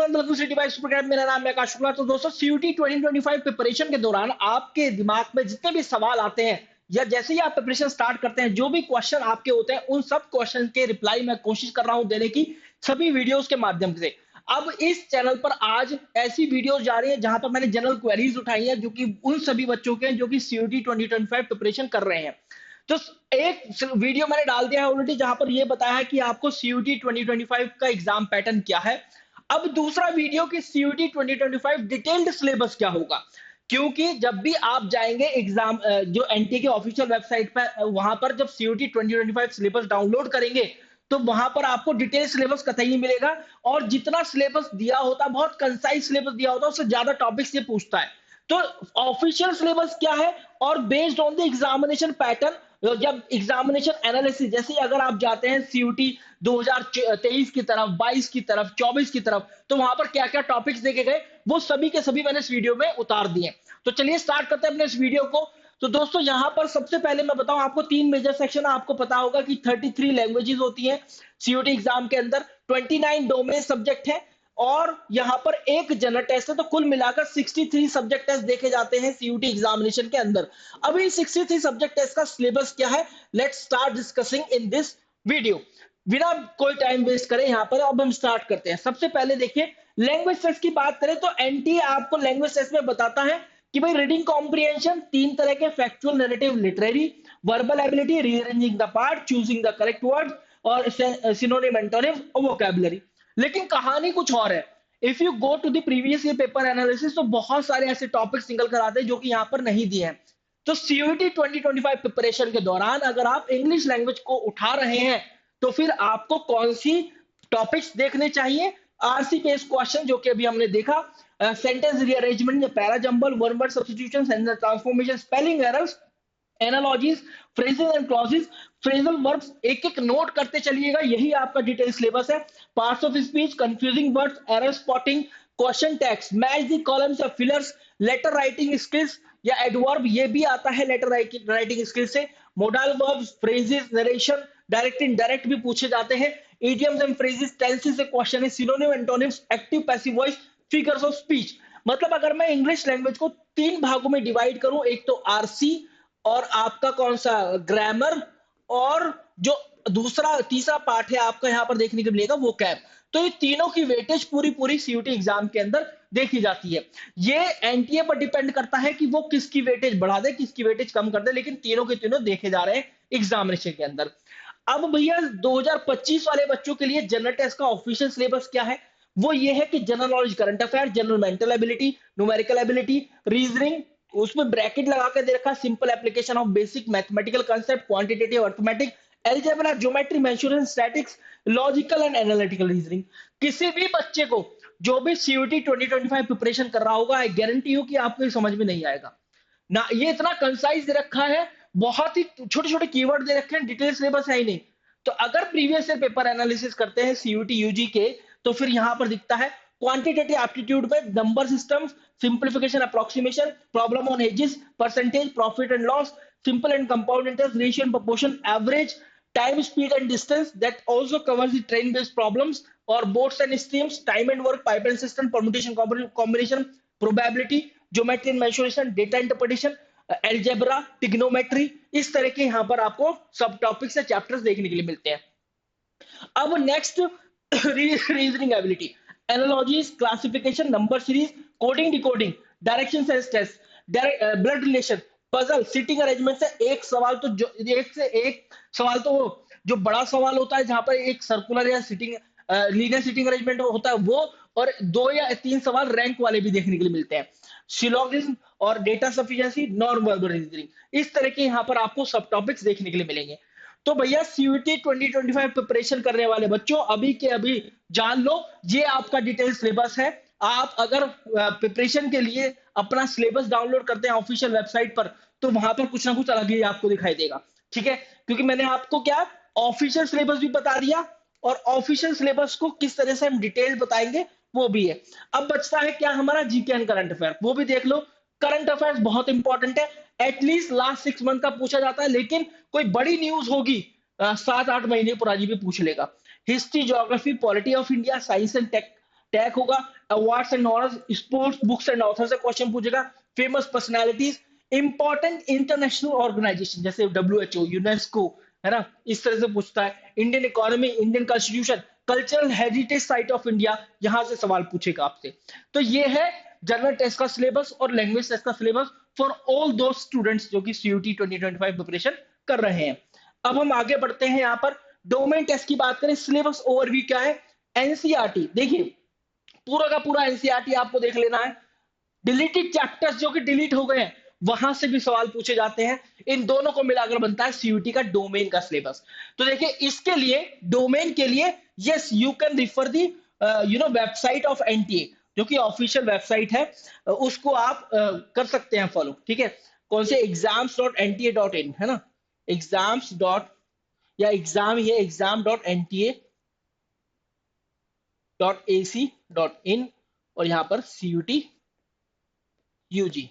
City device programme, मेरा नाम है आकाश शुक्ला। तो दोस्तों, सीयूटी 2025 प्रिपरेशन के दौरान आपके दिमाग में जितने भी सवाल आते हैं या जैसे ही आप प्रिपरेशन स्टार्ट करते हैं, जो भी क्वेश्चन आपके होते हैं, उन सब क्वेश्चन के रिप्लाई मैं कोशिश कर रहा हूं देने की सभी वीडियोस के माध्यम से। अब इस चैनल पर आज ऐसी वीडियोस जा रही है जहां पर मैंने जनरल क्वेरीज उठाई है, जो कि उन सभी बच्चों के हैं जो कि सीयूटी 2025 प्रिपरेशन कर रहे हैं। तो एक वीडियो मैंने डाल दिया है ऑलरेडी, जहां पर यह बताया है कि आपको सीयूटी 2025 का एग्जाम पैटर्न क्या है। अब दूसरा वीडियो कि सीयूटी 2025 डिटेल्ड सिलेबस क्या होगा, क्योंकि जब भी आप जाएंगे एग्जाम जो एनटीए के ऑफिशियल वेबसाइट पर, वहां पर जब सीयूटी 2025 सिलेबस डाउनलोड करेंगे तो वहां पर आपको डिटेल सिलेबस कतई नहीं मिलेगा। और जितना सिलेबस दिया होता, बहुत कंसाइज सिलेबस दिया होता, उससे ज्यादा टॉपिक्स ये पूछता है। तो ऑफिशियल सिलेबस क्या है, और based on the examination pattern, जब एग्जामिनेशन एनालिसिस, जैसे अगर आप जाते हैं सीयूटी 2023 की तरफ, 22 की तरफ, 24 की तरफ, तो वहां पर क्या क्या टॉपिक्स देखे गए, वो सभी के सभी मैंने इस वीडियो में उतार दिए। तो चलिए स्टार्ट करते हैं अपने इस वीडियो को। तो दोस्तों, यहां पर सबसे पहले मैं बताऊं, आपको तीन मेजर सेक्शन, आपको पता होगा कि 33 लैंग्वेजेस होती हैं सीयूटी एग्जाम के अंदर, 29 डोमेन सब्जेक्ट है, और यहां पर एक जनरल टेस्ट है। तो कुल मिलाकर 63 सब्जेक्ट टेस्ट देखे जाते हैं सीयूटी एग्जामिनेशन के अंदर। अभी 63 सब्जेक्ट टेस्ट का सिलेबस क्या है, let's start discussing in this video. बिना कोई टाइम वेस्ट करें यहां पर अब हम स्टार्ट करते हैं। सबसे पहले देखिए, लैंग्वेज टेस्ट की बात करें तो एनटीए आपको लैंग्वेज टेस्ट में बताता है कि भाई रीडिंग कॉम्प्रिहेंशन, तीन तरह के, factual, narrative, literary, verbal ability, rearranging the part, choosing the correct word, और सिनोनिम, एंटोनिम और वोकैबुलरी। लेकिन कहानी कुछ और है। If you go to the previous year paper analysis, तो बहुत सारे ऐसे टॉपिक्स निकल कर आते हैं जो कि यहाँ पर नहीं दिए हैं। तो सीयूटी 2025 प्रिपरेशन के दौरान अगर आप इंग्लिश लैंग्वेज को उठा रहे हैं, तो फिर आपको कौन सी टॉपिक्स देखने चाहिए। आरसी बेस्ड क्वेश्चन, जो कि अभी हमने देखा, सेंटेंस रीअरेंजमेंट या para jumble, one word substitution, sentence transformation, spelling errors, analogies, phrases and clauses, phrasal verbs, एक एक नोट करते चलिएगा, यही आपका डिटेल सिलेबस है। Parts of speech, confusing words, error spotting, question tags, match the columns या fillers, letter writing skills या adverb, ये भी आता है लेटर राइटिंग स्किल्स से। Modal verbs, phrases, narration, direct indirect भी पूछे जाते हैं। इडियम्स एंड फ्रेजेस, टेंसेस से क्वेश्चन है। Synonym, antonyms, active passive voice, figures of speech. मतलब अगर मैं इंग्लिश लैंग्वेज को तीन भागों में डिवाइड करूं, एक तो आरसी, और आपका कौन सा ग्रामर, और जो दूसरा तीसरा पार्ट है आपका यहाँ पर देखने को मिलेगा वो कैब। तो ये तीनों की वेटेज पूरी पूरी सीयूटी एग्जाम के अंदर देखी जाती है। ये एनटीए पर डिपेंड करता है कि वो किसकी वेटेज बढ़ा दे, किसकी वेटेज कम कर दे, लेकिन तीनों के तीनों देखे जा रहे हैं एग्जामिनेशन के अंदर। अब भैया 2025 वाले बच्चों के लिए जनरल टेस्ट का ऑफिशियल सिलेबस क्या है, वो ये है कि general knowledge, current affair, general mental ability, numerical ability, reasoning, उसमें ब्रैकेट लगा के दे रखा, simple application of basic mathematical concept, quantitative arithmetic, algebra, geometry, mensuration, statics, logical and analytical reasoning. किसी भी बच्चे को जो भी सीयूटी 2025 प्रिपरेशन कर रहा होगा, आई गारंटी यू कि आपको ये समझ में नहीं आएगा ना। ये इतना कंसाइज दे रखा है, बहुत ही छोटे छोटे कीवर्ड दे रखे हैं, डिटेल सिलेबस है ही नहीं। तो अगर प्रीवियस ईयर पेपर एनालिसिस करते हैं सीयूटी यूजी के, तो फिर यहां पर दिखता है क्वांटिटेटिव एप्टीट्यूड में number system, simplification, approximation, problem on edges, percentage, profit and loss, simple and compound interest, ratio and proportion, average, time, speed and distance, that also covers the train based problems, or boats and streams, time and work, pipe and system, permutation, combination, probability, geometry and mensuration, data interpretation, algebra, trigonometry। इस तरह के यहाँ पर आपको सब topics या chapters देखने के लिए मिलते हैं। अब next, reasoning ability, analogies, classification, number series, coding, decoding, direction sense test, blood relation, puzzle, seating arrangement से एक सवाल तो जो एक से एक सवाल तो जो बड़ा सवाल होता है जहां पर एक सर्कुलर या सीटिंग लीनियर सीटिंग अरेंजमेंट होता है वो, और दो या तीन सवाल रैंक वाले भी देखने के लिए मिलते हैं। सिलोगिज्म और data sufficiency, non verbal reasoning, इस तरह के यहाँ पर आपको सब टॉपिक्स देखने के लिए मिलेंगे। तो भैया सीयूटी 2025 प्रिपरेशन करने वाले बच्चों, अभी के अभी जान लो, ये आपका डिटेल सिलेबस है। आप अगर प्रिपरेशन के लिए अपना सिलेबस डाउनलोड करते हैं ऑफिशियल वेबसाइट पर, तो वहां पर कुछ ना कुछ अलग ही आपको दिखाई देगा, ठीक है। क्योंकि मैंने आपको क्या ऑफिशियल सिलेबस भी बता दिया, और ऑफिशियल सिलेबस को किस तरह से हम डिटेल बताएंगे वो भी है। अब बचता है क्या हमारा जीके एंड करंट अफेयर, वो भी देख लो। करंट अफेयर्स बहुत इंपॉर्टेंट है, एटलीस्ट लास्ट 6 मंथ का पूछा जाता है, लेकिन कोई बड़ी न्यूज होगी 7-8 महीने पुरानी भी पूछ लेगा। History, geography, polity of India, science and tech होगा, awards and honours, sports, books and author से क्वेश्चन पूछेगा, famous personalities, important international organisation जैसे WHO, यूनेस्को, है ना, इस तरह से पूछता है, Indian economy, Indian constitution, cultural heritage site of India, यहां से सवाल पूछेगा आपसे। तो ये है जनरल टेस्ट का सिलेबस और लैंग्वेज टेस्ट का सिलेबस फॉर ऑल दो स्टूडेंट्स जो कि CUT 2025 प्रिपरेशन कर रहे हैं। अब हम आगे बढ़ते हैं, यहाँ पर डोमेन टेस्ट की बात करें, सिलेबस ओवरव्यू क्या है। एनसीईआरटी देखिए, पूरा का पूरा एनसीईआरटी आपको देख लेना है। डिलीटेड चैप्टर्स जो कि डिलीट हो गए हैं, वहां से भी सवाल पूछे जाते हैं। इन दोनों को मिलाकर बनता है CUT का डोमेन का सिलेबस। तो देखिए, इसके लिए डोमेन के लिए yes you can refer the website of NTA, जो कि ऑफिशियल वेबसाइट है, उसको आप कर सकते हैं फॉलो। ठीक है, कौन से exams.nta.in है ना, एग्जाम्स डॉट या एग्जाम ही है, exam.nta.ac.in और यहाँ पर CUT UG।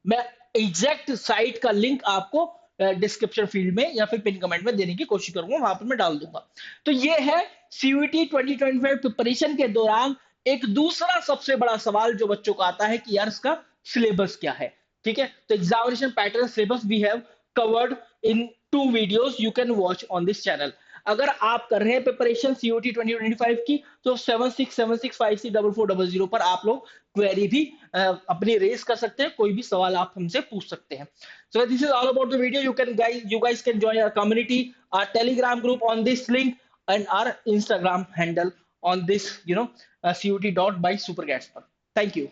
मैं एग्जैक्ट साइट का लिंक आपको डिस्क्रिप्शन फील्ड में या फिर पिन कमेंट में देने की कोशिश करूंगा, वहां पर मैं डाल दूंगा। तो ये है CUT 2025 प्रिपरेशन के दौरान एक दूसरा सबसे बड़ा सवाल जो बच्चों को आता है कि यार इसका सिलेबस क्या है। ठीक है, तो examination pattern syllabus we have covered in 2 videos you can watch on this channel. अगर आप कर रहे हैं प्रिपरेशन CUT 2025 की, तो 7676564400 पर आप लोग क्वेरी भी अपनी रेस कर सकते हैं, कोई भी सवाल आप हमसे पूछ सकते हैं। So this is all about the video. You guys can join our community, our Telegram group on this link, and our Instagram handle on this, CUT by Supergats. Thank you.